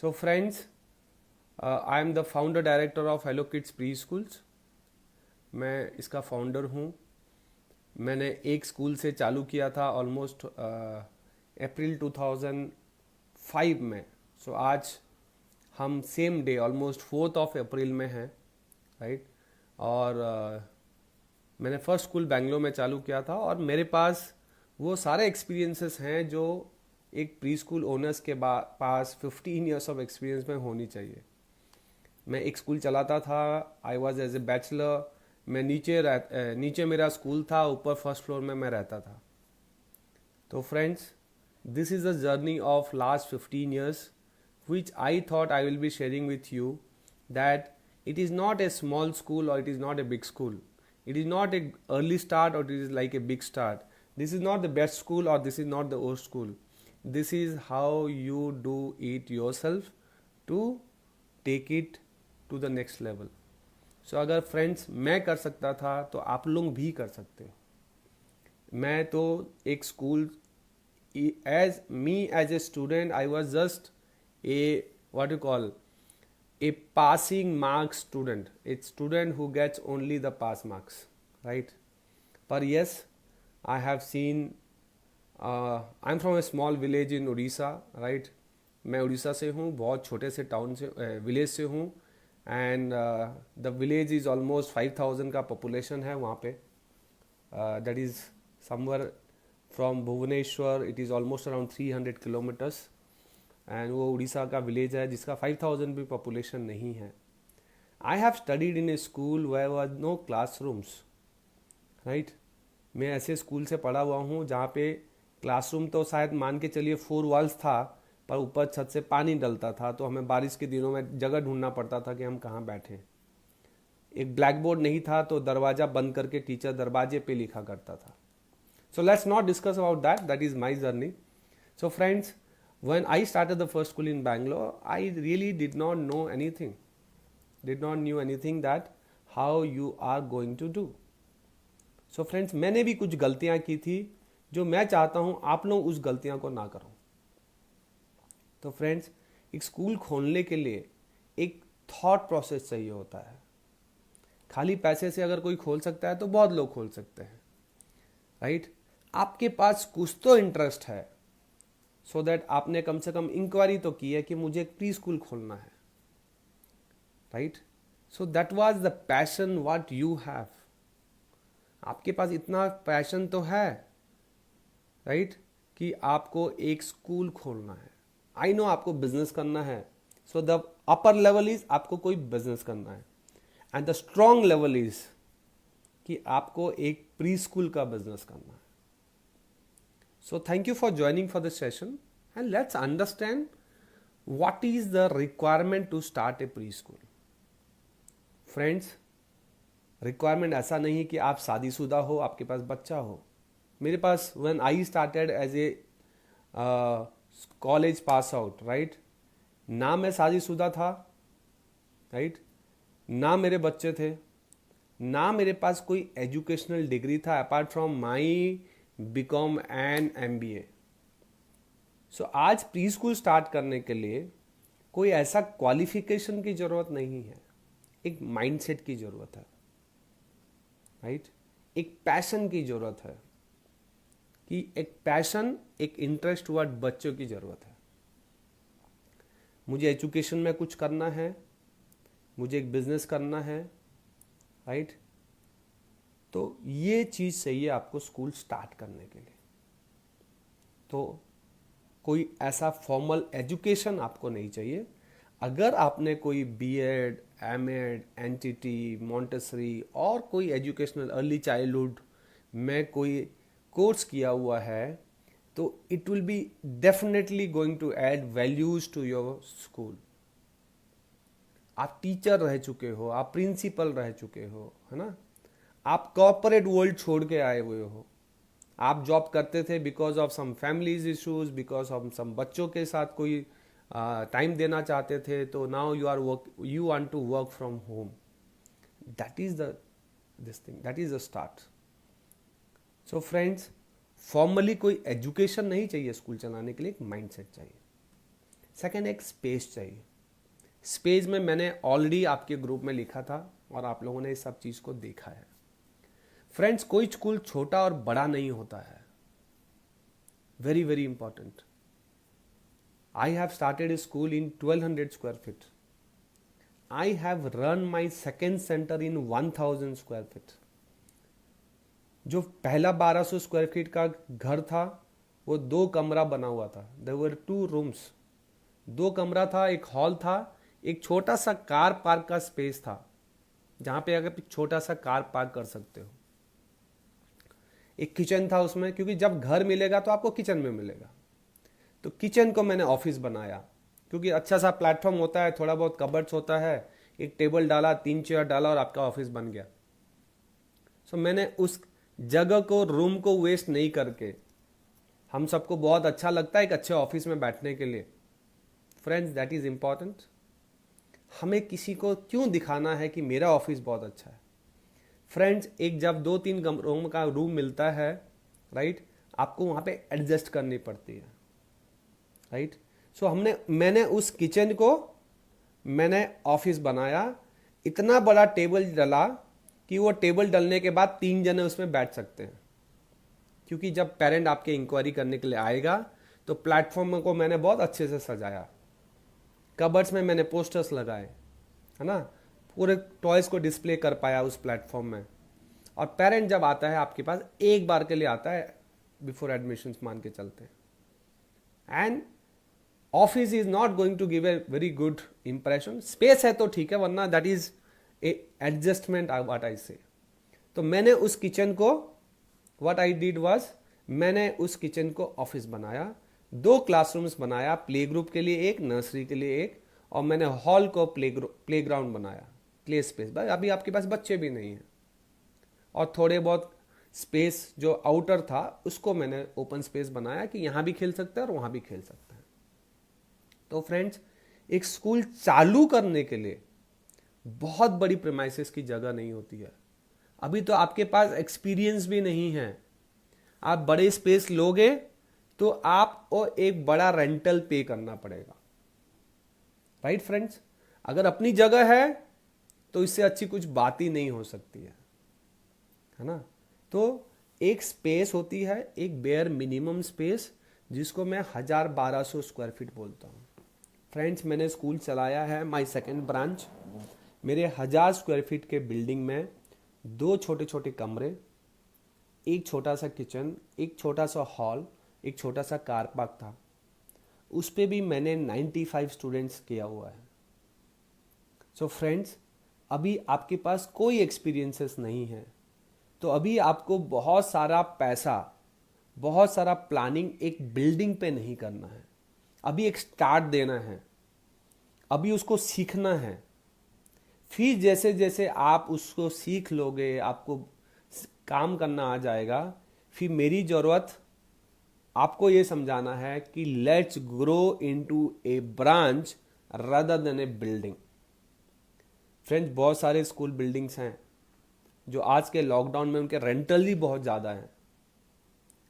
So friends, I am the founder director of Hello Kids Preschools. मैं इसका founder हूँ. मैंने एक स्कूल से चालू किया था ऑलमोस्ट अप्रैल 2005 में. सो आज हम सेम डे ऑलमोस्ट 4 अप्रैल में हैं, राइट. और मैंने फर्स्ट स्कूल बेंगलोर में चालू किया था और मेरे पास वो सारे एक्सपीरियंसेस हैं जो एक प्री स्कूल ओनर्स के पास 15 ईयर्स ऑफ एक्सपीरियंस में होनी चाहिए. मैं एक स्कूल चलाता था. I was as a bachelor. मैं नीचे मेरा स्कूल था, ऊपर फर्स्ट फ्लोर में मैं रहता था. तो friends, this is the journey of last 15 years which I thought I will be sharing with you, that it is not a small school or it is not a big school. It is not a early start or it is like a big start. This is not the best school or this is not the worst school. This is how you do it yourself to take it to the next level. So अगर friends मैं कर सकता था तो आप लोग भी कर सकते हो. मैं तो एक school as a student I was just a what you call a passing marks student, a student who gets only the pass marks, right. But yes, I have seen I'm from a small village in Odisha, right. मैं उड़ीसा से हूँ, बहुत छोटे से town से village से हूँ. And the village is almost 5000 का पॉपुलेशन है वहाँ पे. That is somewhere from Bhubaneswar. It is almost around 300 kilometres. And वो उड़ीसा का विलेज है जिसका 5000 भी पॉपुलेशन नहीं है. I have studied in a school where was no classrooms, right. मैं ऐसे स्कूल से पढ़ा हुआ हूँ जहाँ पे क्लासरूम तो शायद मान के चलिए 4 वॉल्स था, पर ऊपर छत से पानी डलता था, तो हमें बारिश के दिनों में जगह ढूंढना पड़ता था कि हम कहाँ बैठें. एक ब्लैक बोर्ड नहीं था तो दरवाज़ा बंद करके टीचर दरवाजे पे लिखा करता था. So let's not discuss about that. That is my journey. So friends, when I started the first school in Bangalore, I really did not know anything that how you are going to do. So friends, मैंने भी कुछ गलतियां की थी जो मैं चाहता हूं आप लोग उस गलतियां को ना करो. तो फ्रेंड्स, एक स्कूल खोलने के लिए एक थॉट प्रोसेस चाहिए होता है. खाली पैसे से अगर कोई खोल सकता है तो बहुत लोग खोल सकते हैं, राइट. आपके पास कुछ तो इंटरेस्ट है, सो दैट आपने कम से कम इंक्वायरी तो की है कि मुझे एक प्री स्कूल खोलना है, right. So that was the passion what you have. आपके पास इतना पैशन तो है, राइट, कि आपको एक स्कूल खोलना है. आई नो आपको बिजनेस करना है. So the upper level is आपको कोई बिजनेस करना है, and the strong level is कि आपको एक प्री स्कूल का बिजनेस करना है. So thank you for joining for this session, and let's understand what is the requirement to start a preschool. Friends, requirement ऐसा नहीं कि आप शादीशुदा हो, आपके पास बच्चा हो. मेरे पास when I started as a college pass out, right, ना मैं शादीशुदा था, right, ना मेरे बच्चे थे, ना मेरे पास कोई एजुकेशनल डिग्री था apart from my BCom and MBA. So आज प्री स्कूल स्टार्ट करने के लिए कोई ऐसा क्वालिफिकेशन की जरूरत नहीं है. एक माइंडसेट की जरूरत है, राइट. एक पैशन की जरूरत है, कि एक पैशन, एक इंटरेस्ट वर्ड बच्चों की जरूरत है. मुझे एजुकेशन में कुछ करना है, मुझे एक बिजनेस करना है, राइट. तो ये चीज़ चाहिए आपको स्कूल स्टार्ट करने के लिए. तो कोई ऐसा फॉर्मल एजुकेशन आपको नहीं चाहिए. अगर आपने कोई BEd, MEd, NTT, मॉन्टेसरी और कोई एजुकेशनल अर्ली चाइल्डहुड में कोई कोर्स किया हुआ है, तो it will be definitely going to add values to your school. आप टीचर रह चुके हो, आप प्रिंसिपल रह चुके हो, है ना. आप कॉर्पोरेट वर्ल्ड छोड़ के आए हुए हो. आप जॉब करते थे because of some families issues, because of some बच्चों के साथ कोई टाइम देना चाहते थे. तो now you want to work from home. That is the start. So friends, formally कोई एजुकेशन नहीं चाहिए स्कूल चलाने के लिए, एक माइंडसेट चाहिए. सेकेंड, एक स्पेस चाहिए। स्पेस में मैंने ऑलरेडी आपके ग्रुप में लिखा था और आप लोगों ने इस सब चीज़ को देखा है। फ्रेंड्स, कोई स्कूल छोटा और बड़ा नहीं होता है। Very very important. I have started A school in 1200 square feet. I have run my second centre in 1000 square feet. जो पहला 1200 स्क्वायर फीट का घर था वो 2 कमरा बना हुआ था। There were 2 rooms. 2 कमरा था, एक हॉल था, एक छोटा सा कार पार्क का स्पेस था जहां पे अगर छोटा सा कार पार्क कर सकते हो। एक किचन था उसमें, क्योंकि जब घर मिलेगा तो आपको किचन में मिलेगा। तो किचन को मैंने ऑफिस बनाया, क्योंकि अच्छा सा प्लेटफॉर्म होता है, थोड़ा बहुत कबर्ड्स होता है, एक टेबल डाला, 3 चेयर डाला और आपका ऑफिस बन गया। सो मैंने उस जगह को, रूम को वेस्ट नहीं करके, हम सबको बहुत अच्छा लगता है एक अच्छे ऑफिस में बैठने के लिए। Friends, that is important. हमें किसी को क्यों दिखाना है कि मेरा ऑफिस बहुत अच्छा है? फ्रेंड्स, एक जब 2-3 रूम का रूम मिलता है, राइट, आपको वहां पे एडजस्ट करनी पड़ती है, राइट। सो मैंने उस किचन को मैंने ऑफिस बनाया। इतना बड़ा टेबल डला कि वो टेबल डलने के बाद 3 जने उसमें बैठ सकते हैं, क्योंकि जब पेरेंट आपके इंक्वायरी करने के लिए आएगा तो प्लेटफॉर्म को मैंने बहुत अच्छे से सजाया। कबर्ड्स में मैंने पोस्टर्स लगाए, है ना, पूरे टॉयज को डिस्प्ले कर पाया उस प्लेटफॉर्म में। और पेरेंट जब आता है आपके पास, एक बार के लिए आता है, बिफोर एडमिशन मान के चलते हैं। And office is not going to give a very good impression. Space है तो ठीक है, वरना that is a adjustment what I say. तो मैंने उस किचन को, व्हाट आई डिड वाज, मैंने उस किचन को ऑफिस बनाया। 2 क्लासरूम्स बनाया, प्ले ग्रुप के लिए एक, नर्सरी के लिए एक, और मैंने हॉल को प्ले ग्राउंड बनाया, प्ले स्पेस। भाई अभी आपके पास बच्चे भी नहीं हैं, और थोड़े बहुत स्पेस जो आउटर था उसको मैंने ओपन स्पेस बनाया कि यहां भी खेल सकते हैं और वहां भी खेल सकते हैं। तो फ्रेंड्स, एक स्कूल चालू करने के लिए बहुत बड़ी प्रेमाइसेस की जगह नहीं होती है। अभी तो आपके पास एक्सपीरियंस भी नहीं है। आप बड़े स्पेस लोगे तो आपको एक बड़ा रेंटल पे करना पड़ेगा, राइट फ्रेंड्स। अगर अपनी जगह है तो इससे अच्छी कुछ बात ही नहीं हो सकती है ना। तो एक स्पेस होती है, एक बेयर मिनिमम स्पेस, जिसको मैं 1000-1200 स्क्वायर फीट बोलता हूँ। फ्रेंड्स, मैंने स्कूल चलाया है, माय सेकंड ब्रांच। मेरे 1000 स्क्वायर फीट के बिल्डिंग में 2 छोटे छोटे कमरे, एक छोटा सा किचन, एक छोटा सा हॉल, एक छोटा सा कार पार्क था। उस पे भी मैंने 95 स्टूडेंट्स किया हुआ है। सो फ्रेंड्स, अभी आपके पास कोई एक्सपीरियंसेस नहीं है, तो अभी आपको बहुत सारा पैसा, बहुत सारा प्लानिंग एक बिल्डिंग पे नहीं करना है। अभी एक स्टार्ट देना है, अभी उसको सीखना है। फिर जैसे जैसे आप उसको सीख लोगे, आपको काम करना आ जाएगा, फिर मेरी जरूरत आपको ये समझाना है कि let's grow into A branch rather than A building. Friends, बहुत सारे स्कूल बिल्डिंग्स हैं जो आज के लॉकडाउन में उनके रेंटल ही बहुत ज्यादा है,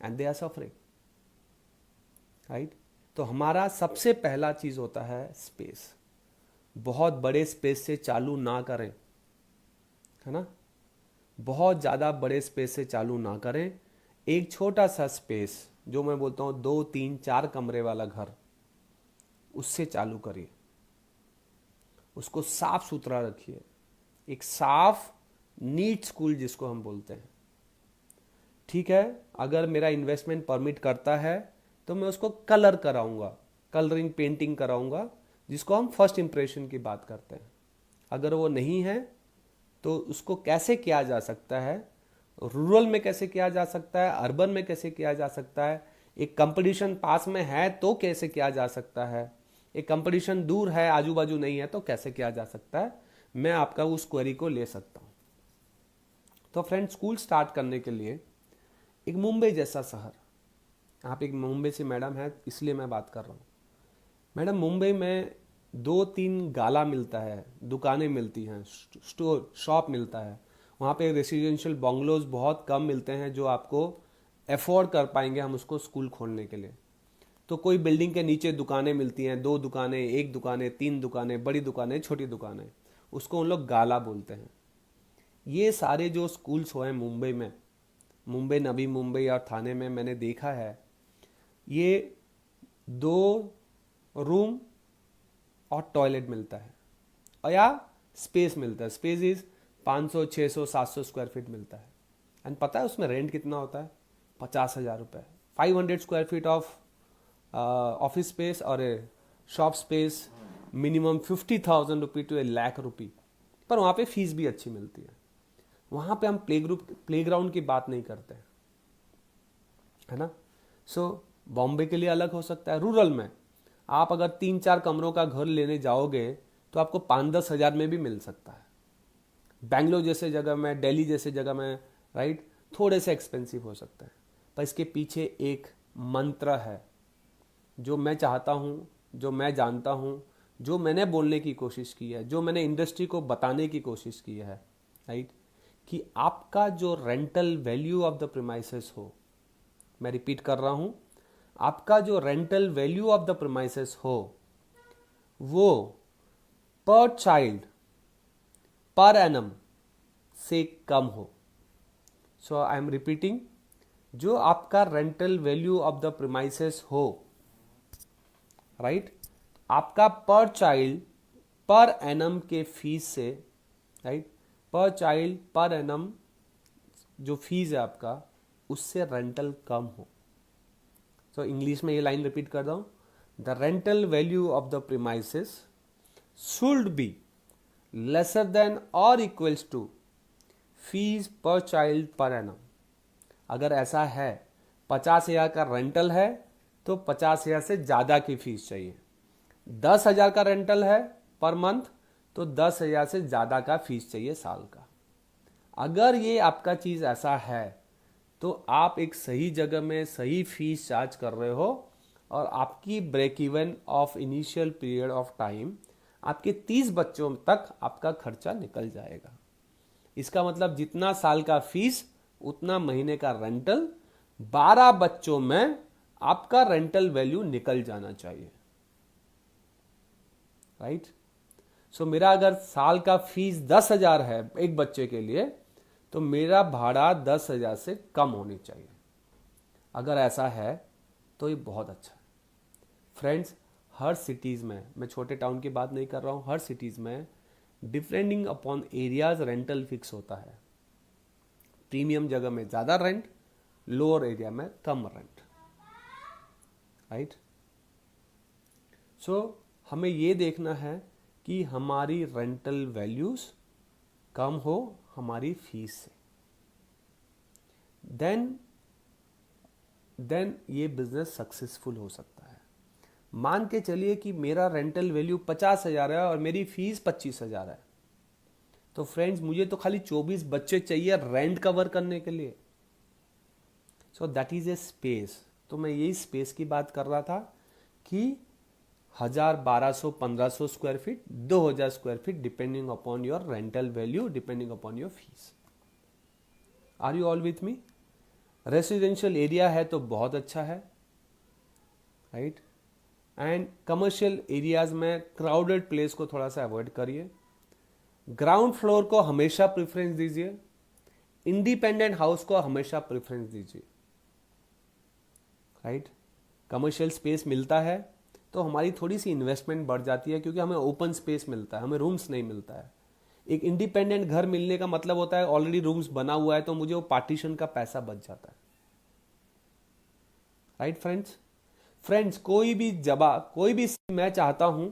and they are suffering, right. तो हमारा सबसे पहला चीज होता है स्पेस। बहुत बड़े स्पेस से चालू ना करें, है ना, बहुत ज्यादा बड़े स्पेस से चालू ना करें। एक छोटा सा स्पेस, जो मैं बोलता हूं 2, 3, 4 कमरे वाला घर, उससे चालू करिए। उसको साफ सुथरा रखिए, एक साफ नीट स्कूल जिसको हम बोलते हैं। ठीक है, अगर मेरा इन्वेस्टमेंट परमिट करता है तो मैं उसको कलर कराऊंगा, कलरिंग पेंटिंग कराऊंगा, जिसको हम फर्स्ट इंप्रेशन की बात करते हैं। अगर वो नहीं है तो उसको कैसे किया जा सकता है, रूरल में कैसे किया जा सकता है, अर्बन में कैसे किया जा सकता है, एक कंपटीशन पास में है तो कैसे किया जा सकता है, एक कंपटीशन दूर है, आजू बाजू नहीं है तो कैसे किया जा सकता है, मैं आपका उस क्वेरी को ले सकता हूं। तो फ्रेंड, स्कूल स्टार्ट करने के लिए एक मुंबई जैसा शहर, यहाँ पे एक मुंबई से मैडम है इसलिए मैं बात कर रहा हूँ। मैडम, मुंबई में 2-3 गाला मिलता है, दुकानें मिलती हैं, स्टोर शॉप मिलता है। वहाँ पे रेसिडेंशियल बंगलोज बहुत कम मिलते हैं जो आपको अफोर्ड कर पाएंगे हम उसको स्कूल खोलने के लिए। तो कोई बिल्डिंग के नीचे दुकानें मिलती हैं, 2 दुकानें, 1 दुकानें, 3 दुकानें, बड़ी दुकानें, छोटी दुकानें, उसको उन लोग गाला बोलते हैं। ये सारे जो स्कूल्स हुए हैं मुंबई में, मुंबई, नवी मुंबई और थाने में, मैंने देखा है ये 2 रूम और टॉयलेट मिलता है, और या स्पेस मिलता है। स्पेस इज 500, 600, 700 स्क्वायर फीट मिलता है। एंड पता है उसमें रेंट कितना होता है? 50,000 रुपये। 500 square feet of office space और shop space, minimum 50,000 rupee to ₹1,00,000। पर वहाँ पे फीस भी अच्छी मिलती है। वहाँ पे हम प्लेग्राउंड की बात नहीं करते हैं, है ना। सो बॉम्बे के लिए अलग हो सकता है। रूरल में आप अगर 3-4 कमरों का घर लेने जाओगे तो आपको 5-10 हज़ार में भी मिल सकता है। बेंगलोर जैसे जगह में, दिल्ली जैसे जगह में, राइट, थोड़े से एक्सपेंसिव हो सकता है। पर इसके पीछे एक मंत्र है जो मैं चाहता हूँ, जो मैं जानता हूँ, जो मैंने बोलने की कोशिश की है, जो मैंने इंडस्ट्री को बताने की कोशिश की है, राइट, कि आपका जो rental value of the premises हो, मैं रिपीट कर रहा हूँ, आपका जो rental value of the premises हो वो पर चाइल्ड, पर एनम से कम हो। सो आई एम रिपीटिंग, जो आपका rental value of the premises हो, राइट, आपका पर चाइल्ड पर एनम के फीस से, राइट, पर चाइल्ड पर एनम जो फीस है आपका, उससे रेंटल कम हो। सो इंग्लिश में ये लाइन रिपीट कर रहा हूं, the rental value of the premises should be lesser than और इक्वल्स टू फीस पर चाइल्ड पर एनम। अगर ऐसा है, 50,000 का रेंटल है तो 50,000 से ज़्यादा की फीस चाहिए। 10,000 का रेंटल है पर मंथ तो 10,000 से ज़्यादा का फीस चाहिए साल का। अगर ये आपका चीज़ ऐसा है तो आप एक सही जगह में सही फीस चार्ज कर रहे हो, और आपकी break even of initial period of time, आपके 30 बच्चों तक आपका खर्चा निकल जाएगा। इसका मतलब जितना साल का फीस उतना महीने का रेंटल, 12 बच्चों में आपका रेंटल वैल्यू निकल जाना चाहिए, राइट। सो मेरा अगर साल का फीस 10,000 है एक बच्चे के लिए, तो मेरा भाड़ा 10,000 से कम होनी चाहिए। अगर ऐसा है तो ये बहुत अच्छा है। फ्रेंड्स, हर सिटीज़ में, मैं छोटे टाउन की बात नहीं कर रहा हूँ, हर सिटीज़ में depending upon areas rental fix होता है। प्रीमियम जगह में ज़्यादा रेंट, लोअर एरिया में कम रेंट, राइट। सो हमें ये देखना है कि हमारी रेंटल वैल्यूज कम हो हमारी फीस से, देन ये बिजनेस सक्सेसफुल हो सकता है। मान के चलिए कि मेरा रेंटल वैल्यू 50,000 है और मेरी फीस 25,000 है, तो फ्रेंड्स मुझे तो खाली 24 बच्चे चाहिए रेंट कवर करने के लिए। So that is A space. तो मैं यही स्पेस की बात कर रहा था कि 1,000, 1,200, 1,500 square feet, 2,000 square feet, depending upon your rental value, depending upon your fees. Are you all with me? Residential area है तो बहुत अच्छा है, राइट। एंड कमर्शियल एरियाज में क्राउडेड प्लेस को थोड़ा सा अवॉइड करिए। ग्राउंड फ्लोर को हमेशा प्रेफरेंस दीजिए, इंडिपेंडेंट हाउस को हमेशा प्रेफरेंस दीजिए, राइट। कमर्शियल स्पेस मिलता है तो हमारी थोड़ी सी इन्वेस्टमेंट बढ़ जाती है, क्योंकि हमें ओपन स्पेस मिलता है, हमें रूम्स नहीं मिलता है। एक इंडिपेंडेंट घर मिलने का मतलब होता है ऑलरेडी रूम्स बना हुआ है, तो मुझे वो पार्टीशन का पैसा बच जाता है, राइट फ्रेंड्स। कोई भी मैं चाहता हूं,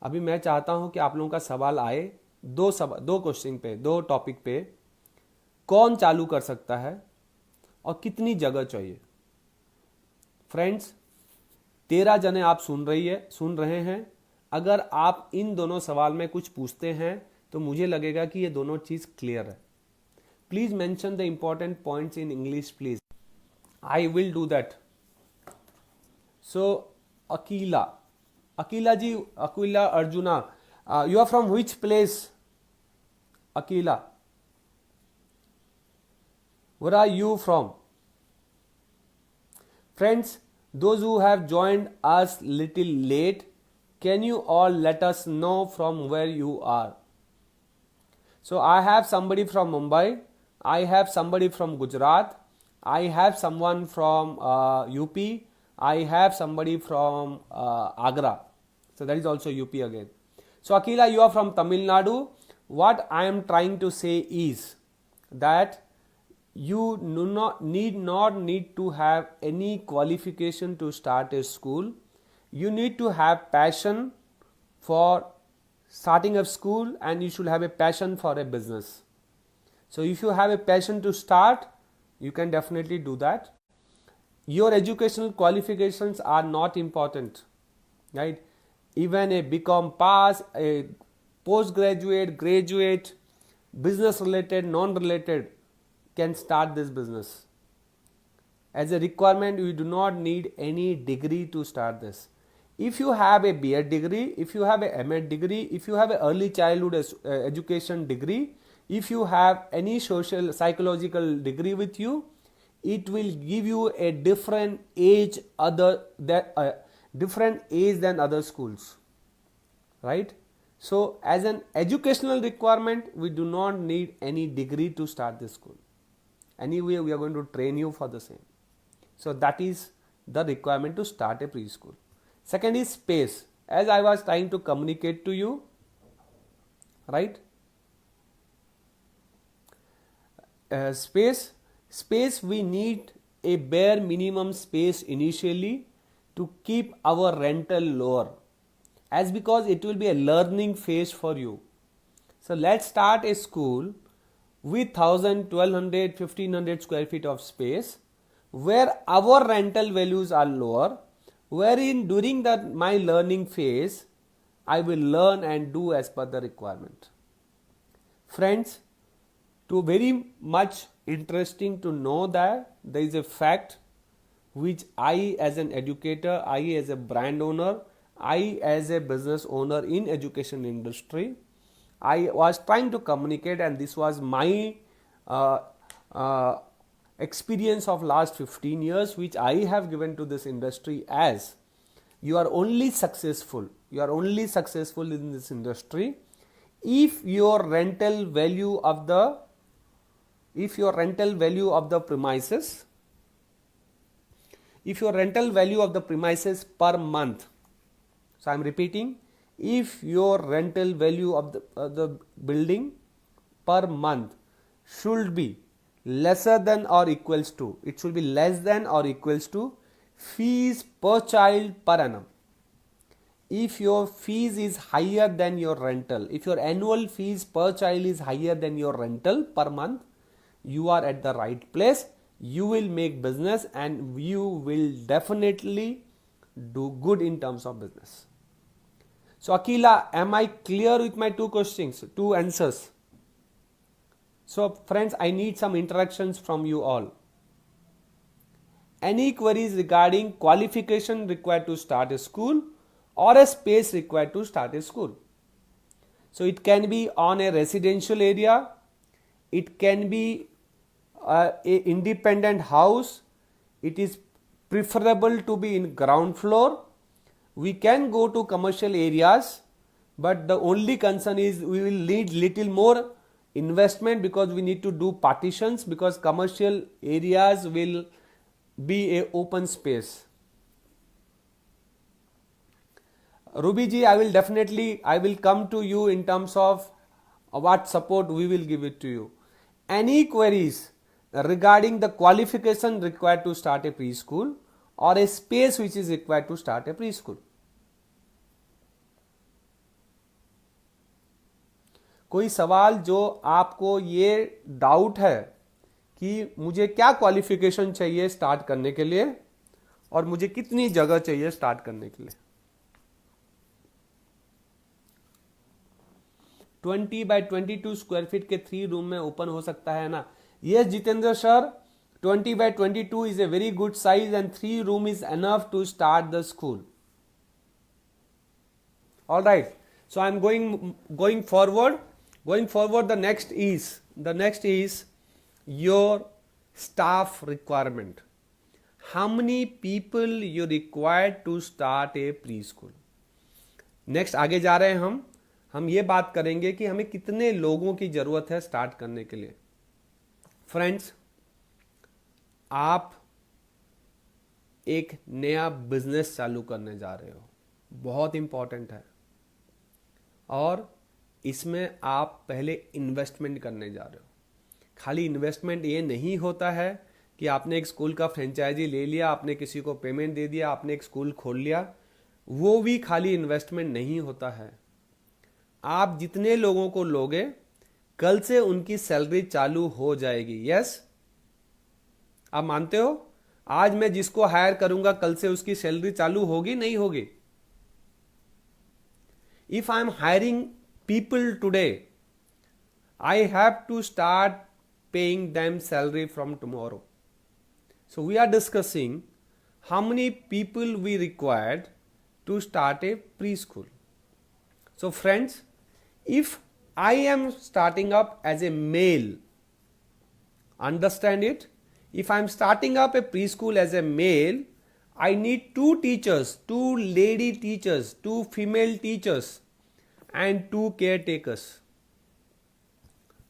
अभी मैं चाहता हूं कि आप लोगों का सवाल आए दो क्वेश्चन पे, 2 टॉपिक पे। कौन चालू कर सकता है और कितनी जगह चाहिए? फ्रेंड्स, 13 जने आप सुन रहे हैं। अगर आप इन दोनों सवाल में कुछ पूछते हैं तो मुझे लगेगा कि ये दोनों चीज क्लियर है। Please mention the important points in English please, I will do that. So Akila ji, Akila Arjuna, you are from which place? Akila, where are you from? Friends, Those who have joined us little late, can you all let us know from where you are? So I have somebody from Mumbai, I have somebody from Gujarat, I have someone from UP, I have somebody from Agra. So that is also UP again. So Akila, you are from Tamil Nadu. What I am trying to say is that you do not need to have any qualification to start a school. You need to have passion for starting a school, and you should have a passion for a business. So if you have a passion to start, you can definitely do that. Your educational qualifications are not important, right? Even a BCom pass, a postgraduate, graduate, business related, non-related can start this business. As a requirement, you do not need any degree to start this. If you have a B.Ed degree, if you have a M.Ed degree, if you have an early childhood education degree, if you have any social psychological degree with you, it will give you a different age than other schools, right? So as an educational requirement, we do not need any degree to start this school. Anyway, we are going to train you for the same. So that is the requirement to start a preschool. Second is space. As I was trying to communicate to you, right? Space, we need a bare minimum space initially to keep our rental lower, as because it will be a learning phase for you. So let's start a school with 1000, 1200, 1500 square feet of space, where our rental values are lower, wherein during my learning phase, I will learn and do as per the requirement. Friends, to very much interesting to know that there is a fact which I as an educator, I as a brand owner, I as a business owner in education industry, I was trying to communicate, and this was my experience of last 15 years which I have given to this industry. As you are only successful in this industry if your rental value of the premises, per month, so I am repeating, if your rental value of the building per month should be lesser than or equals to, it should be less than or equals to fees per child per annum. If your fees is higher than your rental, if your annual fees per child is higher than your rental per month, you are at the right place. You will make business and you will definitely do good in terms of business. So Akila, am I clear with my two answers? So friends, I need some interactions from you all. Any queries regarding qualification required to start a school or a space required to start a school? So it can be on a residential area, it can be a independent house, it is preferable to be in ground floor. We can go to commercial areas, but the only concern is we will need little more investment because we need to do partitions, because commercial areas will be a open space. Ruby ji, I will come to you in terms of what support we will give it to you. Any queries regarding the qualification required to start a preschool or a space which is required to start a preschool? कोई सवाल जो आपको ये doubt है कि मुझे क्या qualification चाहिए स्टार्ट करने के लिए और मुझे कितनी जगह चाहिए स्टार्ट करने के लिए? 20 by 22 स्क्वायर फीट के 3 रूम में ओपन हो सकता है ना? Yes Jitendra sir, 20 by 22 is a very good size and 3 room is enough to start the school. All right. So I am going forward. The next is your staff requirement. how many people you required to start a preschool. Next आगे जा रहे हैं हम ये बात करेंगे कि हमें कितने लोगों की जरूरत है स्टार्ट करने के लिए. फ्रेंड्स, आप एक नया बिजनेस चालू करने जा रहे हो, बहुत इंपॉर्टेंट है, और इसमें आप पहले इन्वेस्टमेंट करने जा रहे हो. खाली इन्वेस्टमेंट ये नहीं होता है कि आपने एक स्कूल का फ्रेंचाइजी ले लिया, आपने किसी को पेमेंट दे दिया, आपने एक स्कूल खोल लिया. वो भी खाली इन्वेस्टमेंट नहीं होता है. आप जितने लोगों को लोगे, कल से उनकी सैलरी चालू हो जाएगी. यस, आप मानते हो? आज मैं जिसको हायर करूंगा, कल से उसकी सैलरी चालू होगी, नहीं होगी? If I am hiring people today, I have to start paying them salary from tomorrow. So we are discussing how many people we required to start a preschool. So friends, if I am starting up as a male, understand it, if I am starting up a preschool as a male, I need 2 teachers, 2 lady teachers, 2 female teachers and 2 caretakers.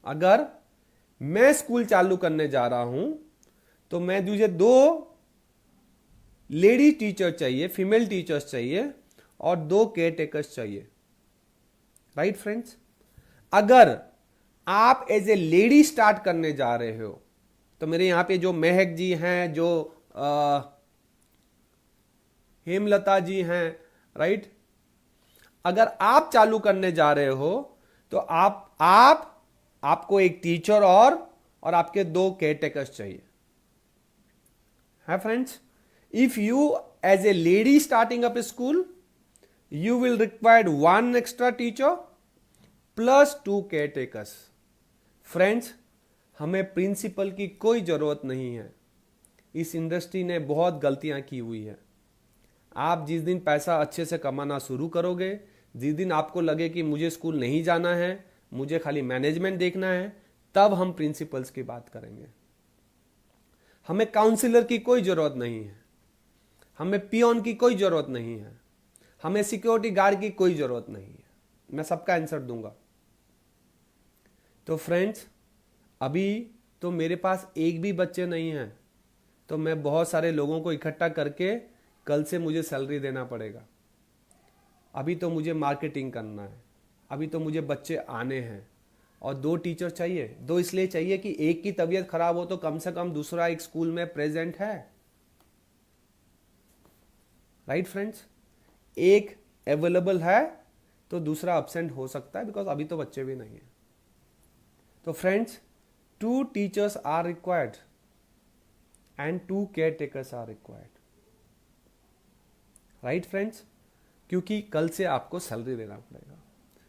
अगर मैं school चालू करने जा रहा हूं तो मैं मुझे 2 लेडी टीचर चाहिए, फीमेल टीचर्स चाहिए, और 2 केयर टेकर्स चाहिए. Right friends? अगर आप एज ए लेडी स्टार्ट करने जा रहे हो, तो मेरे यहां पे जो महक जी हैं, जो हेमलता जी हैं, राइट, अगर आप चालू करने जा रहे हो तो आपको एक टीचर और आपके 2 केयरटेकर्स चाहिए. है friends? If you as a lady starting up a school, you will required 1 extra teacher plus 2 caretakers. Friends, हमें प्रिंसिपल की कोई जरूरत नहीं है. इस इंडस्ट्री ने बहुत गलतियां की हुई है. आप जिस दिन पैसा अच्छे से कमाना शुरू करोगे, जिस दिन आपको लगे कि मुझे स्कूल नहीं जाना है, मुझे खाली मैनेजमेंट देखना है, तब हम प्रिंसिपल्स की बात करेंगे. हमें काउंसलर की कोई जरूरत नहीं है, हमें पियोन की कोई जरूरत नहीं है, हमें सिक्योरिटी गार्ड की कोई जरूरत नहीं है. मैं सबका आंसर दूंगा. तो फ्रेंड्स, अभी तो मेरे पास एक भी बच्चे नहीं हैं, तो मैं बहुत सारे लोगों को इकट्ठा करके कल से मुझे सैलरी देना पड़ेगा. अभी तो मुझे मार्केटिंग करना है, अभी तो मुझे बच्चे आने हैं, और 2 टीचर चाहिए. 2 इसलिए चाहिए कि एक की तबीयत खराब हो तो कम से कम दूसरा एक स्कूल में प्रेजेंट है. Right friends? एक अवेलेबल है तो दूसरा अब्सेंट हो सकता है, बिकॉज अभी तो बच्चे भी नहीं है. तो friends, 2 teachers are required and 2 care takers are required. Right friends? क्योंकि कल से आपको सैलरी देना पड़ेगा.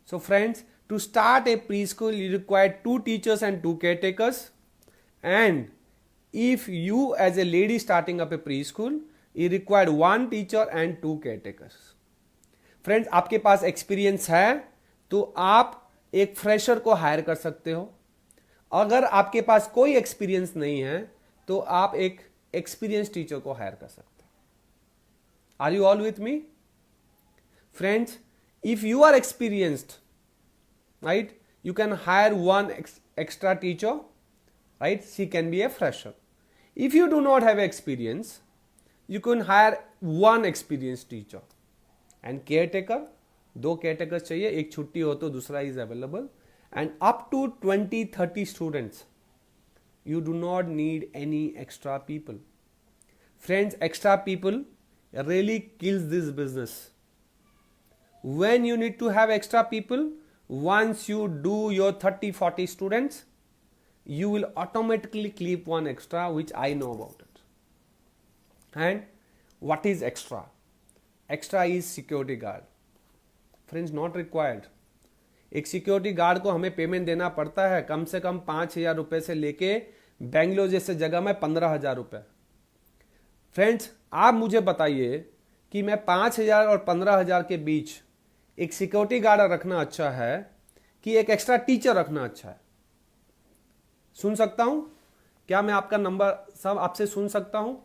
So friends, to start a preschool, you require 2 teachers and 2 caretakers. And if you as a lady starting up a preschool, you require 1 teacher and 2 caretakers. Friends, आपके पास experience है तो आप एक फ्रेशर को हायर कर सकते हो. अगर आपके पास कोई एक्सपीरियंस नहीं है तो आप एक एक्सपीरियंस टीचर को हायर कर सकते हो. Are you all with me? Friends, if you are experienced, right, you can hire 1 extra teacher, right? She can be a fresher. If you do not have experience, you can hire 1 experienced teacher and caretaker. 2 caretakers चाहिए, एक छुट्टी हो तो दूसरा is available, and up to 20-30 students. You do not need any extra people. Friends, extra people really kills this business. When you need to have extra people, once you do your 30-40 students, you will automatically keep 1 extra, which I know about it. And what is extra? Extra is security guard. Friends, not required. एक security guard को हमें payment देना पड़ता है कम से कम 5,000 रुपए से लेके बेंगलोर जैसे जगह में 15,000 रुपए. फ्रेंड्स, आप मुझे बताइए कि मैं 5,000 और 15,000 के बीच एक सिक्योरिटी गार्ड रखना अच्छा है कि एक एक्स्ट्रा टीचर रखना अच्छा है? सुन सकता हूं क्या? मैं आपका नंबर सब आपसे सुन सकता हूं?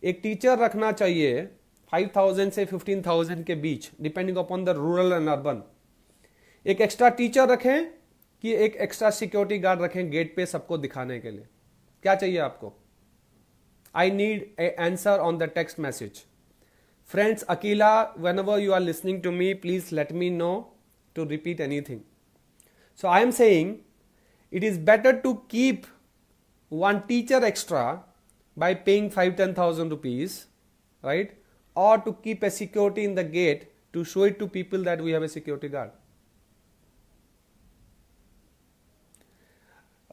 एक टीचर रखना चाहिए 5,000 से 15,000 के बीच, depending upon the rural and urban. एक एक्स्ट्रा टीचर रखें कि एक एक्स्ट्रा सिक्योरिटी गार्ड रखें गेट पे सबको दिखाने के लिए? क्या चाहिए आपको? I need a answer on the text message. Friends, Akila, whenever you are listening to me, please let me know to repeat anything. So I am saying it is better to keep one teacher extra by paying 5-10,000 rupees, right? Or to keep a security in the gate to show it to people that we have a security guard.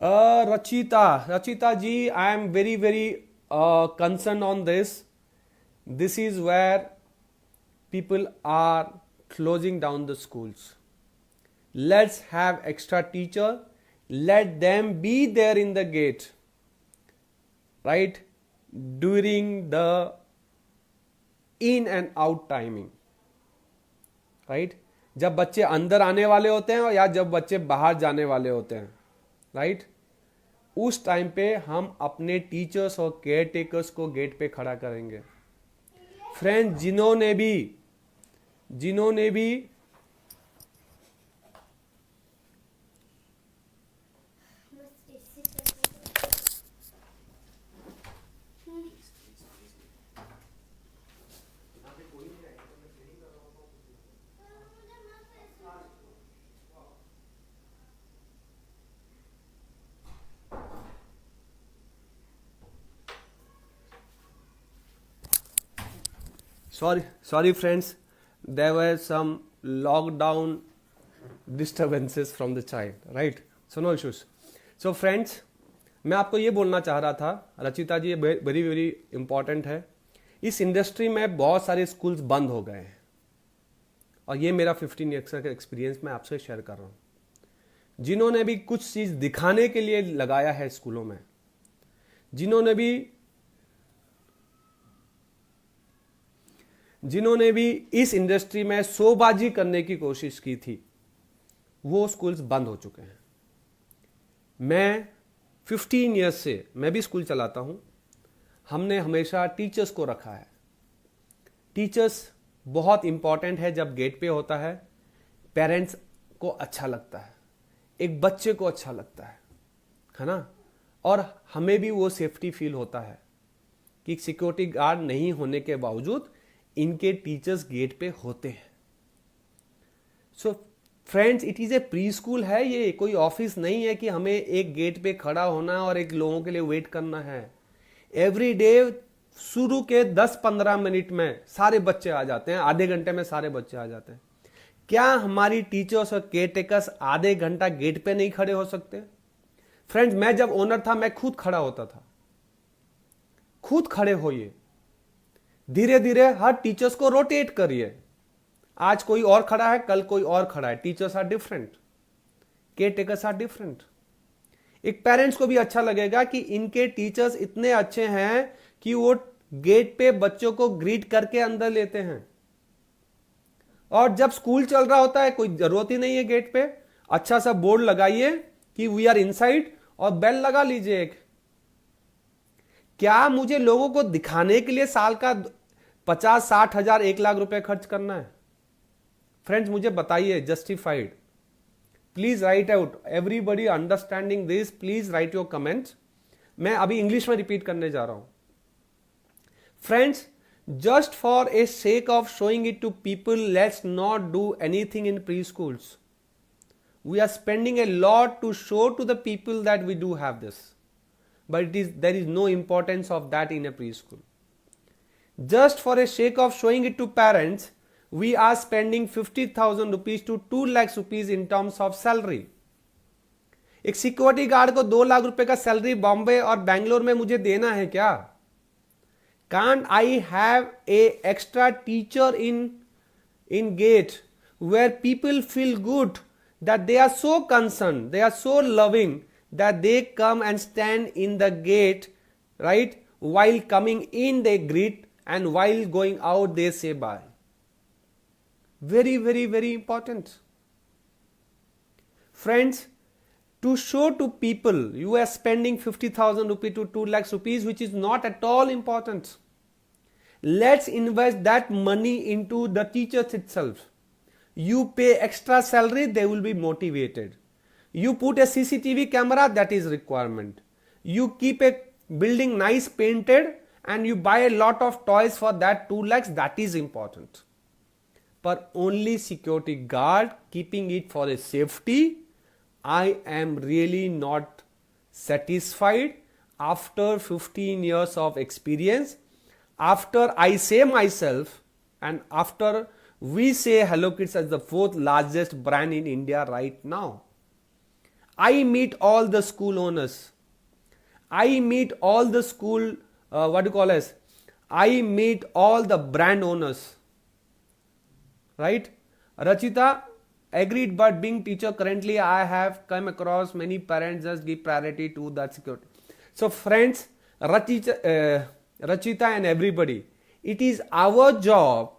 Rachita ji, I am very, very concerned on this. This is where people are closing down the schools. Let's have extra teacher. Let them be there in the gate, right? During the in and out timing, right? जब बच्चे अंदर आने वाले होते हैं या जब बच्चे बाहर जाने वाले होते हैं, right? उस टाइम पे हम अपने टीचर्स और केयर टेकर्स को गेट पे खड़ा करेंगे। फ्रेंड, जिन्होंने भी sorry friends, there were some lockdown disturbances from the child, right? So no issues. So friends, मैं आपको ये बोलना चाह रहा था, रचिता जी, ये वेरी वेरी इंपॉर्टेंट है। इस इंडस्ट्री में बहुत सारे स्कूल्स बंद हो गए हैं और ये मेरा 15 ईयर्स का एक्सपीरियंस मैं आपसे शेयर कर रहा हूँ। जिन्होंने भी कुछ चीज़ दिखाने के लिए लगाया है स्कूलों में, जिन्होंने भी इस इंडस्ट्री में शोबाजी करने की कोशिश की थी, वो स्कूल्स बंद हो चुके हैं। मैं 15 ईयर्स से मैं भी स्कूल चलाता हूं। हमने हमेशा टीचर्स को रखा है। टीचर्स बहुत इंपॉर्टेंट है। जब गेट पे होता है, पेरेंट्स को अच्छा लगता है, एक बच्चे को अच्छा लगता है ना? और हमें भी वो सेफ्टी फील होता है कि सिक्योरिटी गार्ड नहीं होने के बावजूद इनके टीचर्स गेट पे होते हैं। So friends, it is a pre school है, ये कोई ऑफिस नहीं है कि हमें एक गेट पे खड़ा होना और एक लोगों के लिए वेट करना है। एवरी डे शुरू के 10-15 मिनट में सारे बच्चे आ जाते हैं, आधे घंटे में सारे बच्चे आ जाते हैं। क्या हमारी टीचर्स और केयर टेकर्स आधे घंटा गेट पे नहीं खड़े हो सकते? फ्रेंड्स, मैं जब ओनर था मैं खुद खड़ा होता था। खुद खड़े होइए, धीरे धीरे हर टीचर्स को रोटेट करिए। आज कोई और खड़ा है, कल कोई और खड़ा है। Teachers are different, care takers are different. एक पेरेंट्स को भी अच्छा लगेगा कि इनके टीचर्स इतने अच्छे हैं कि वो गेट पे बच्चों को ग्रीट करके अंदर लेते हैं। और जब स्कूल चल रहा होता है, कोई जरूरत ही नहीं है गेट पे, अच्छा सा बोर्ड लगाइए कि वी आर इनसाइड और बेल लगा लीजिए एक। क्या मुझे लोगों को दिखाने के लिए साल का 50-60 हजार 1 लाख रुपए खर्च करना है? फ्रेंड्स, मुझे बताइए, justified. Please write out, everybody understanding this, please write your comment. मैं अभी इंग्लिश में रिपीट करने जा रहा हूं। Friends, just for a sake of showing it to people, let's not do anything in pre schools. We are spending a lot to show to the people that we do have this, but there is no importance of that in a preschool. Just for a sake of showing it to parents, we are spending 50,000 rupees to 2 lakhs rupees in terms of salary. एक security guard को 2 लाख रुपए का salary Bombay और बैंगलोर में मुझे देना है क्या? Can't I have a extra teacher in gate where people feel good that they are so concerned, they are so loving that they come and stand in the gate, right? While coming in they greet and while going out they say bye. Very, very, very important. Friends, to show to people you are spending 50,000 rupees to 2 lakhs rupees, which is not at all important. Let's invest that money into the teachers itself. You pay extra salary, they will be motivated. You put a CCTV camera, that is requirement. You keep a building nice painted and you buy a lot of toys for that 2 lakhs, that is important. But only security guard keeping it for a safety, I am really not satisfied. After 15 years of experience, after I say myself, and after we say Hello Kids as the 4th largest brand in India right now, I meet all the school owners. I meet all the school, I meet all the brand owners. Right? Rachita agreed, but being teacher currently, I have come across many parents just give priority to that security. So friends, Rachita and everybody, it is our job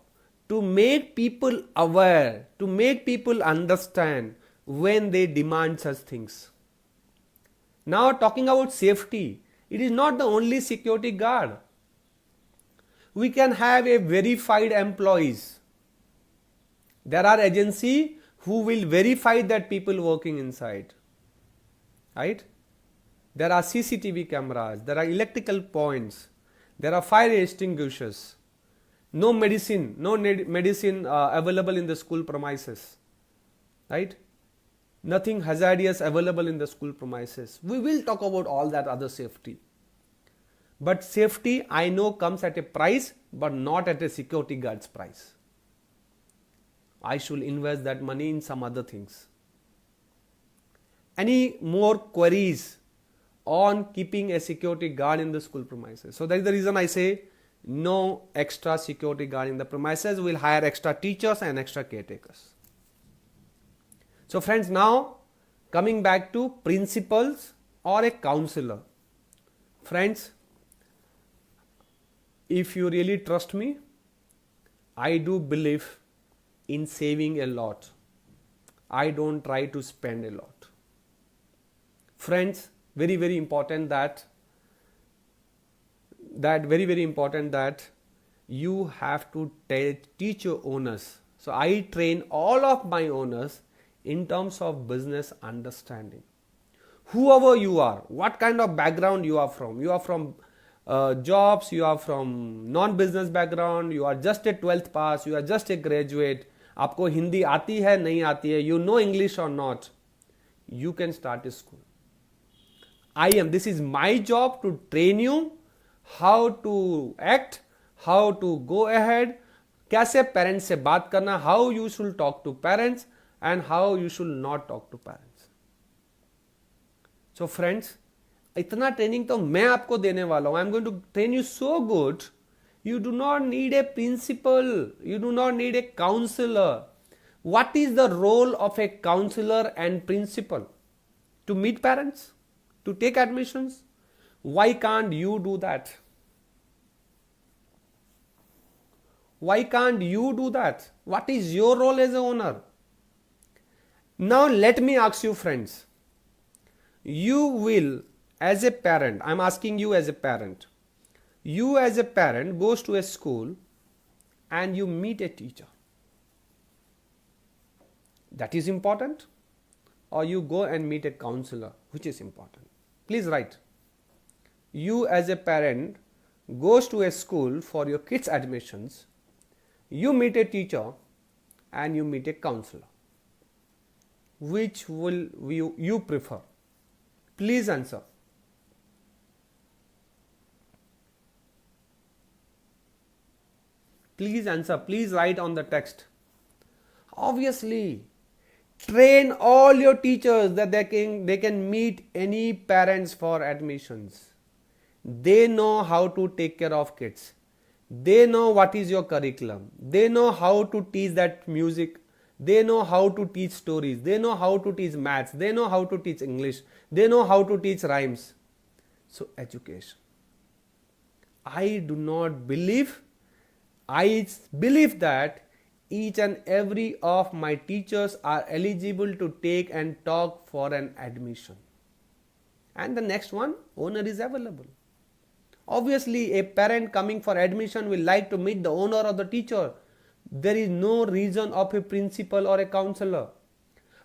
to make people aware, to make people understand when they demand such things. Now talking about safety, it is not the only security guard. We can have a verified employees. There are agencies who will verify that people working inside. Right? There are CCTV cameras, there are electrical points, there are fire extinguishers, no medicine available in the school premises, right? Nothing hazardous available in the school premises. We will talk about all that other safety. But safety, I know, comes at a price, but not at a security guard's price. I should invest that money in some other things. Any more queries on keeping a security guard in the school premises? So that is the reason I say no extra security guard in the premises. We will hire extra teachers and extra caretakers. So friends, now coming back to principals or a counselor. Friends, if you really trust me, I do believe in saving a lot. I don't try to spend a lot. Friends, very important that you have to teach your owners. So I train all of my owners in terms of business understanding. Whoever you are, what kind of background you are from jobs, you are from non-business background, you are just a 12th pass, you are just a graduate, आपको हिंदी आती है नहीं आती है, you know English or not, you can start a school. This is my job to train you how to act, how to go ahead, कैसे parents से बात करना, how you should talk to parents and how you should not talk to parents. So friends, इतना training तो मैं आपको देने वाला हूं. I am going to train you so good. You do not need a principal. You do not need a counselor. What is the role of a counselor and principal? To meet parents? To take admissions? Why can't you do that? Why can't you do that? What is your role as an owner? Now let me ask you, friends. You will, as a parent, I'm asking you as a parent. You as a parent goes to a school and you meet a teacher. That is important. Or you go and meet a counselor, which is important. Please write. You as a parent goes to a school for your kids' admissions. You meet a teacher and you meet a counselor. Which will you prefer? Please answer. Please answer. Please write on the text. Obviously, train all your teachers that they can meet any parents for admissions. They know how to take care of kids. They know what is your curriculum. They know how to teach that music. They know how to teach stories. They know how to teach maths. They know how to teach English. They know how to teach rhymes. So education. I believe that each and every of my teachers are eligible to take and talk for an admission. And the next one, owner is available. Obviously, a parent coming for admission will like to meet the owner or the teacher. There is no reason of a principal or a counselor.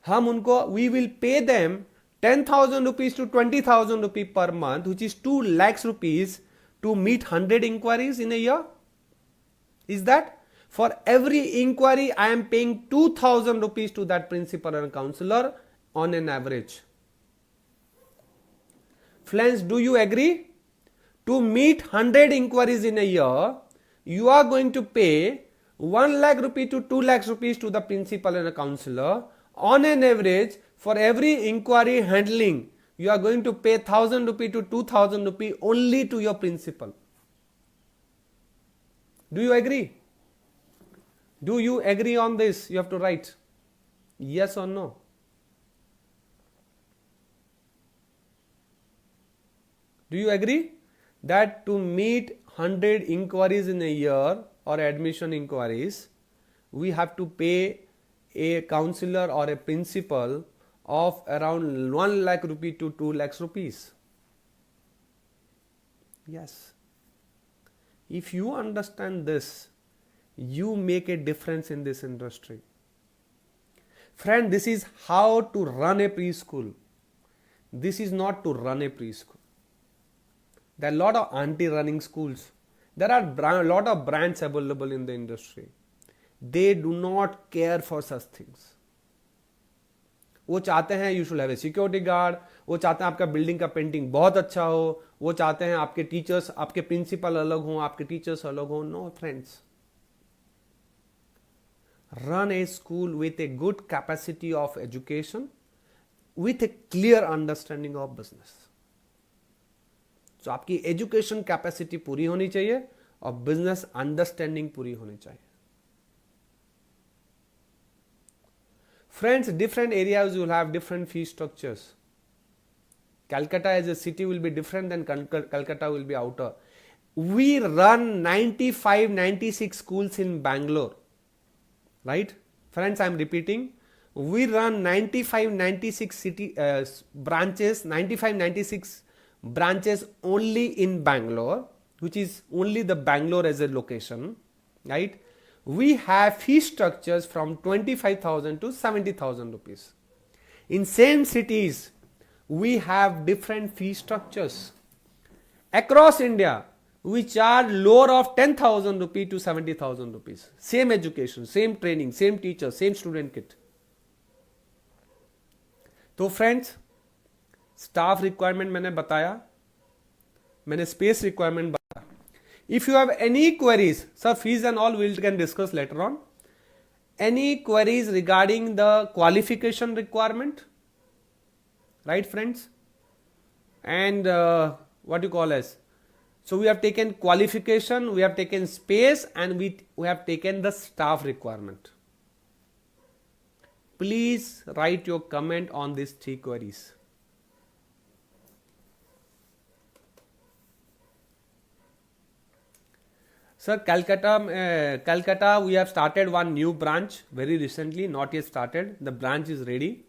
हम उनको we will pay them 10,000 rupees to 20,000 rupees per month, which is 2 lakhs rupees to meet 100 inquiries in a year. Is that? For every inquiry, I am paying 2,000 rupees to that principal and counselor on an average. Friends, do you agree? To meet 100 inquiries in a year, you are going to pay 1 lakh rupee to 2 lakhs rupees to the principal and a counselor. On an average, for every inquiry handling, you are going to pay 1,000 rupee to 2,000 rupee only to your principal. Do you agree? Do you agree on this? You have to write yes or no. Do you agree that to meet 100 inquiries in a year or admission inquiries, we have to pay a counselor or a principal of around 1 lakh rupee to 2 lakhs rupees? Yes. If you understand this, you make a difference in this industry. Friend, this is how to run a preschool. This is not to run a preschool. There are a lot of anti-running schools. There are a lot of brands available in the industry. They do not care for such things. वो चाहते हैं you should have a security guard, वो चाहते हैं आपका building का painting बहुत अच्छा हो, वो चाहते हैं आपके टीचर्स, आपके प्रिंसिपल अलग हों, आपके टीचर्स अलग हों. No friends. Run a school with a good capacity of education, with a clear understanding of business. So आपकी एजुकेशन कैपेसिटी पूरी होनी चाहिए और बिजनेस अंडरस्टैंडिंग पूरी होनी चाहिए. Friends, different areas will have different fee structures. Calcutta as a city will be different than Calcutta will be outer. We run 95-96 schools in Bangalore. Right? Friends, I am repeating. We run 95-96 city branches, 95-96 branches only in Bangalore, which is only the Bangalore as a location. Right? We have fee structures from 25,000 to 70,000 rupees. In same cities, we have different fee structures. Across India, we charge lower of 10,000 rupees to 70,000 rupees. Same education, same training, same teacher, same student kit. तो friends, staff requirement मैंने बताया, मैंने space requirement बताया. If you have any queries, sir, fees and all we can discuss later on. Any queries regarding the qualification requirement? Right, friends? And what you call as? So we have taken qualification, we have taken space, and we have taken the staff requirement. Please write your comment on these 3 queries. Sir, Calcutta, we have started one new branch very recently, not yet started. The branch is ready.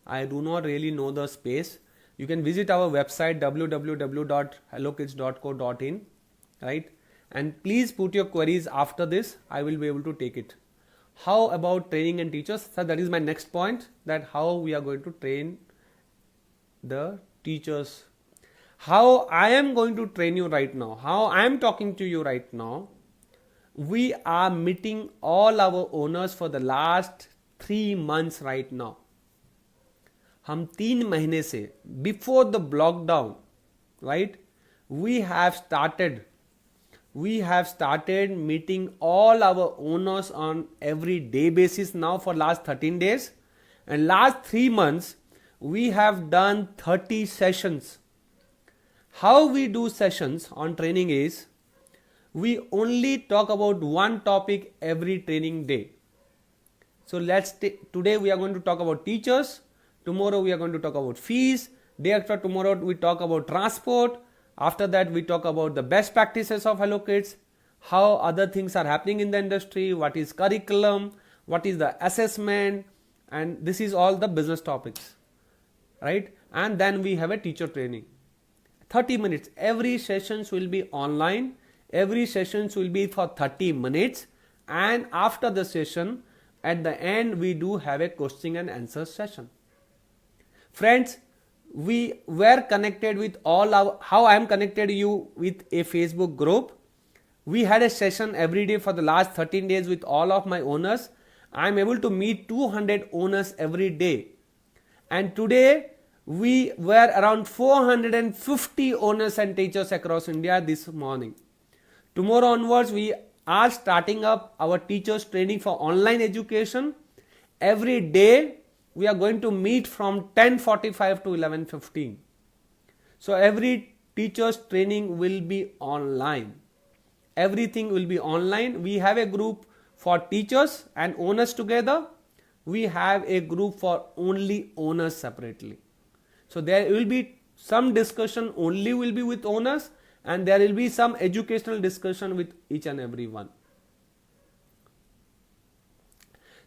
I do not really know the space. You can visit our website www.hellokids.co.in, right? And please put your queries after this. I will be able to take it. How about training and teachers? Sir, that is my next point, that how we are going to train the teachers. How I am going to train you right now, how I am talking to you right now, we are meeting all our owners for the last 3 months right now. हम 3 महीने से, before the lockdown, right, we have started meeting all our owners on every day basis now for last 13 days, and last 3 months we have done 30 sessions. How we do sessions on training is, we only talk about one topic every training day. So today we are going to talk about teachers, tomorrow we are going to talk about fees, day after tomorrow we talk about transport, after that we talk about the best practices of Hello Kids, how other things are happening in the industry, what is curriculum, what is the assessment, and this is all the business topics, right? And then we have a teacher training. 30 minutes. Every sessions will be online. Every sessions will be for 30 minutes. And after the session, at the end, we do have a question and answer session. Friends, we were connected with all our, how I am connected you with a Facebook group. We had a session every day for the last 13 days with all of my owners. I am able to meet 200 owners every day. And today, we were around 450 owners and teachers across India this morning. Tomorrow onwards, we are starting up our teachers training for online education. Every day, we are going to meet from 10:45 to 11:15. So every teacher's training will be online. Everything will be online. We have a group for teachers and owners together. We have a group for only owners separately. So there will be some discussion only will be with owners, and there will be some educational discussion with each and every one.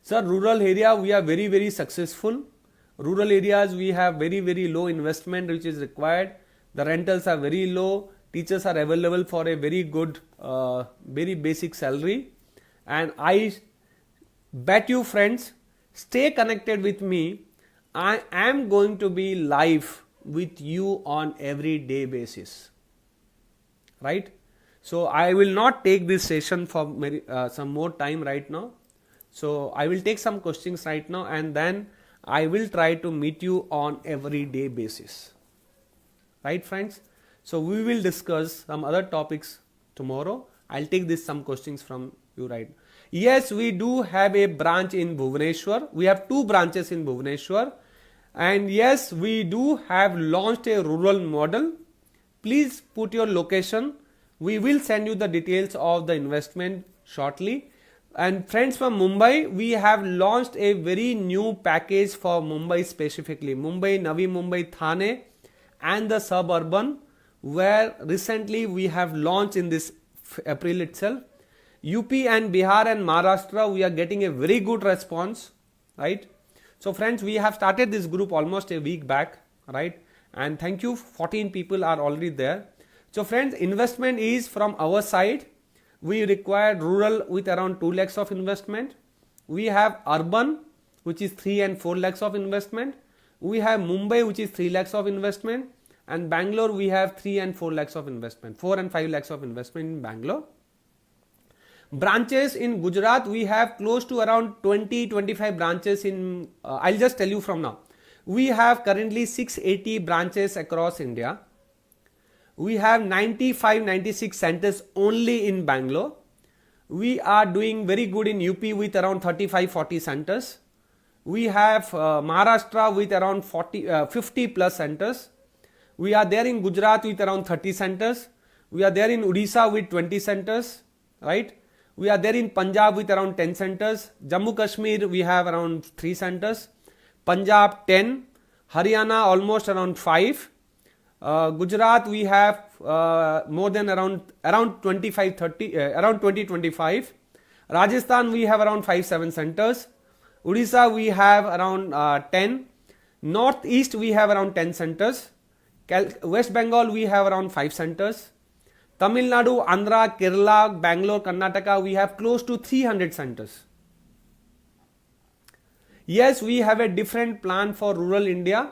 Sir, rural area we are very successful. Rural areas we have very low investment which is required. The rentals are very low. Teachers are available for a very good, very basic salary. And I bet you friends, stay connected with me. I am going to be live with you on everyday basis. Right? So I will not take this session for some more time right now. So I will take some questions right now, and then I will try to meet you on everyday basis. Right friends? So we will discuss some other topics tomorrow. I'll take this some questions from you right now. Yes, we do have a branch in Bhubaneswar. We have 2 branches in Bhubaneswar. And yes, we do have launched a rural model. Please put your location. We will send you the details of the investment shortly. And friends from Mumbai, we have launched a very new package for Mumbai specifically. Mumbai, Navi Mumbai, Thane and the suburban, where recently we have launched in this April itself. UP and Bihar and Maharashtra, we are getting a very good response, right? So friends, we have started this group almost a week back, right? And thank you, 14 people are already there. So friends, investment is from our side. We require rural with around 2 lakhs of investment. We have urban, which is 3 and 4 lakhs of investment. We have Mumbai, which is 3 lakhs of investment. And Bangalore, we have 3 and 4 lakhs of investment. 4 and 5 lakhs of investment in Bangalore. Branches in Gujarat, we have close to around 20-25 branches in, I'll just tell you from now. We have currently 680 branches across India. We have 95-96 centers only in Bangalore. We are doing very good in UP with around 35-40 centers. We have Maharashtra with around 50 plus centers. We are there in Gujarat with around 30 centers. We are there in Odisha with 20 centers, right? We are there in Punjab with around 10 centers. Jammu Kashmir, we have around 3 centers. Punjab 10. Haryana almost around 5. Gujarat, we have more than around 25-30, around 20-25. Rajasthan, we have around 5-7 centers. Odisha, we have around 10. Northeast, we have around 10 centers. West Bengal, we have around 5 centers. Tamil Nadu, Andhra, Kerala, Bangalore, Karnataka, we have close to 300 centers. Yes, we have a different plan for rural India.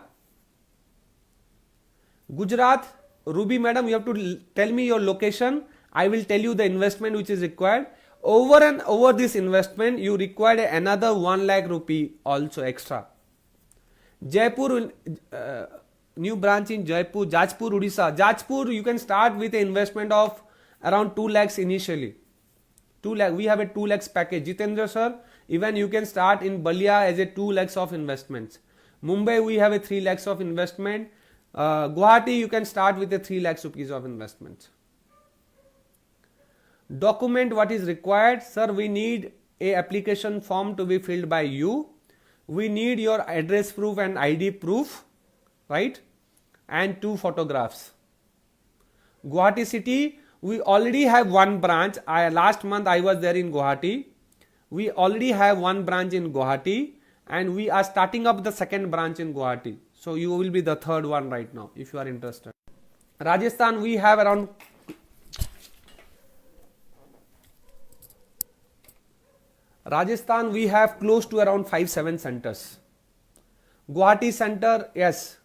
Gujarat, Ruby madam, you have to tell me your location. I will tell you the investment which is required. Over and over this investment, you require another 1 lakh rupee also extra. Jaipur, new branch in Jaipur, Jajpur, Odisha. Jajpur, you can start with an investment of around 2 lakhs initially. 2 lakh, we have a 2 lakhs package. Jitendra sir, even you can start in Balia as a 2 lakhs of investments. Mumbai, we have a 3 lakhs of investment. Guwahati, you can start with a 3 lakhs rupees of investment. Document what is required. Sir, we need a application form to be filled by you. We need your address proof and ID proof, right? And 2 photographs. Guwahati city, we already have 1 branch. Last month I was there in Guwahati. We already have 1 branch in Guwahati, and we are starting up the 2nd branch in Guwahati. So you will be the 3rd one right now if you are interested. Rajasthan, we have around Rajasthan, we have close to around 5-7 centers. Guwahati center, yes.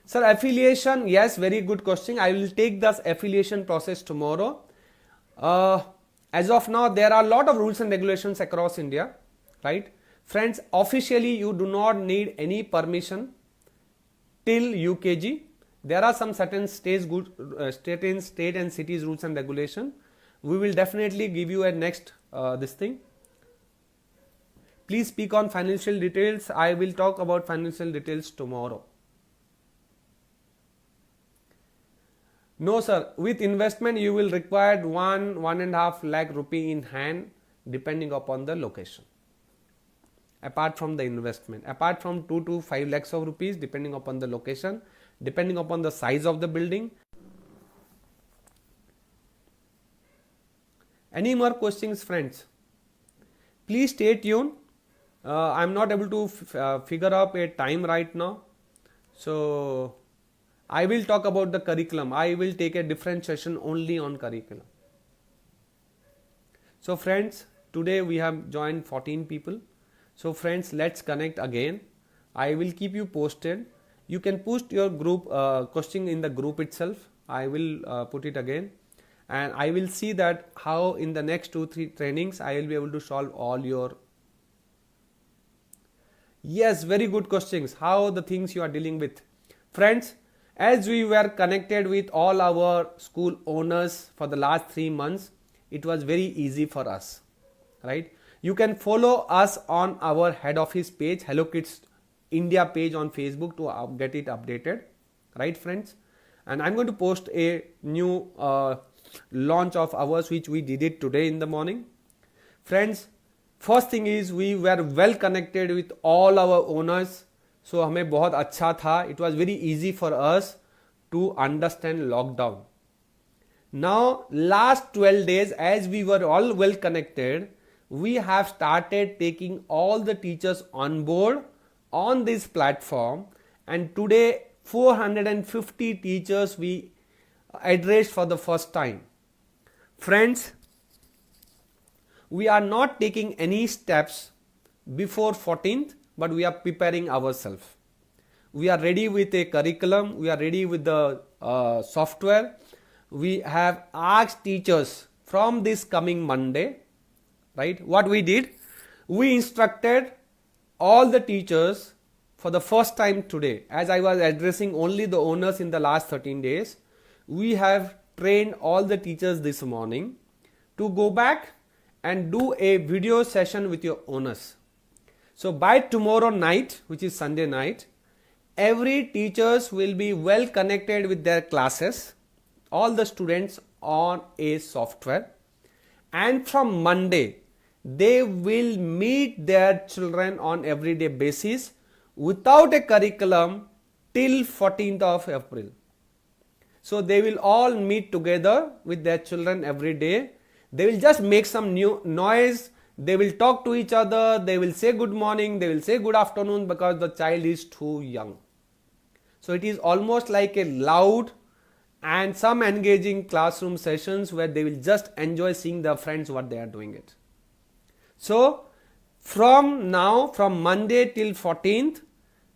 Sir, affiliation, yes, very good question. I will take this affiliation process tomorrow. As of now, there are a lot of rules and regulations across India, right? Friends, officially you do not need any permission till UKG. There are some certain state and cities rules and regulation. We will definitely give you a next this thing. Please speak on financial details. I will talk about financial details tomorrow. No sir, with investment you will require 1.5 lakh rupee in hand depending upon the location. Apart from the investment, apart from 2 to 5 lakhs of rupees depending upon the location, depending upon the size of the building. Any more questions, friends? Please stay tuned. I'm not able to figure out a time right now. So I will talk about the curriculum. I will take a different session only on curriculum. So friends, today we have joined 14 people. So friends, let's connect again. I will keep you posted. You can post your group question in the group itself. I will put it again. And I will see that how in the next 2-3 trainings I will be able to solve all your. Yes, very good questions. How the things you are dealing with. Friends, as we were connected with all our school owners for the last 3 months, it was very easy for us, right? You can follow us on our head office page, Hello Kids India page on Facebook to get it updated, right friends? And I'm going to post a new launch of ours which we did it today in the morning. Friends, first thing is we were well connected with all our owners. So हमें बहुत अच्छा था. It was very easy for us to understand lockdown. Now last 12 days as we were all well connected, we have started taking all the teachers on board on this platform, and today 450 teachers we addressed for the first time. Friends, we are not taking any steps before 14th, but we are preparing ourselves. We are ready with a curriculum, we are ready with the software. We have asked teachers from this coming Monday, right? What we did, we instructed all the teachers for the first time today. As I was addressing only the owners in the last 13 days, we have trained all the teachers this morning to go back and do a video session with your owners. So by tomorrow night, which is Sunday night, every teachers will be well connected with their classes, all the students on a software, and from Monday they will meet their children on everyday basis without a curriculum till 14th of April. So they will all meet together with their children every day. They will just make some new noise. They will talk to each other. They will say good morning. They will say good afternoon because the child is too young. So it is almost like a loud and some engaging classroom sessions where they will just enjoy seeing their friends what they are doing it. So from now, from Monday till 14th,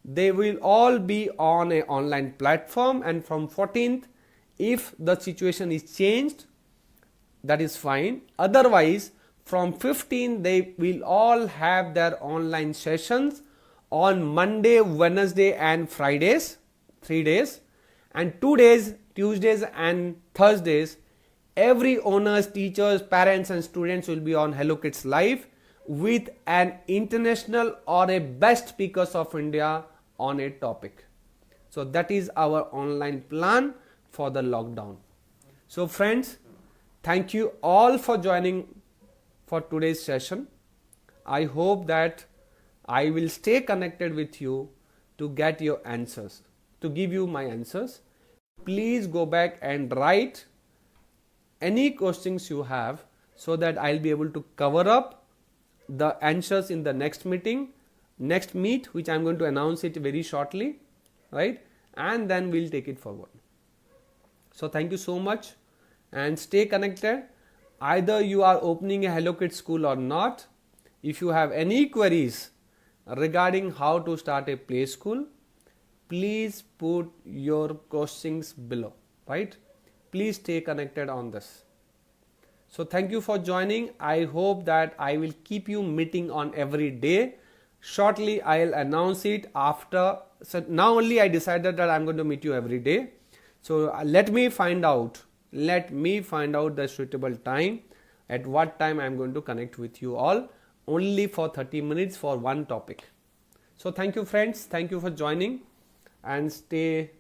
they will all be on an online platform, and from 14th, if the situation is changed, that is fine. Otherwise, from 15th, they will all have their online sessions on Monday, Wednesday and Fridays, 3 days, and 2 days, Tuesdays and Thursdays, every owners, teachers, parents and students will be on Hello Kids Live with an international or a best speakers of India on a topic. So that is our online plan for the lockdown. So friends, thank you all for joining for today's session. I hope that I will stay connected with you to get your answers, to give you my answers. Please go back and write any questions you have so that I'll be able to cover up the answers in the next meeting, next meet, which I'm going to announce it very shortly, right? And then we'll take it forward. So thank you so much and stay connected. Either you are opening a Hello Kids school or not. If you have any queries regarding how to start a play school, please put your questions below, right? Please stay connected on this. So thank you for joining. I hope that I will keep you meeting on every day. Shortly I'll announce it after. So now only I decided that I'm going to meet you every day. So let me find out the suitable time, at what time I'm going to connect with you all, only for 30 minutes for one topic. So thank you friends, thank you for joining and stay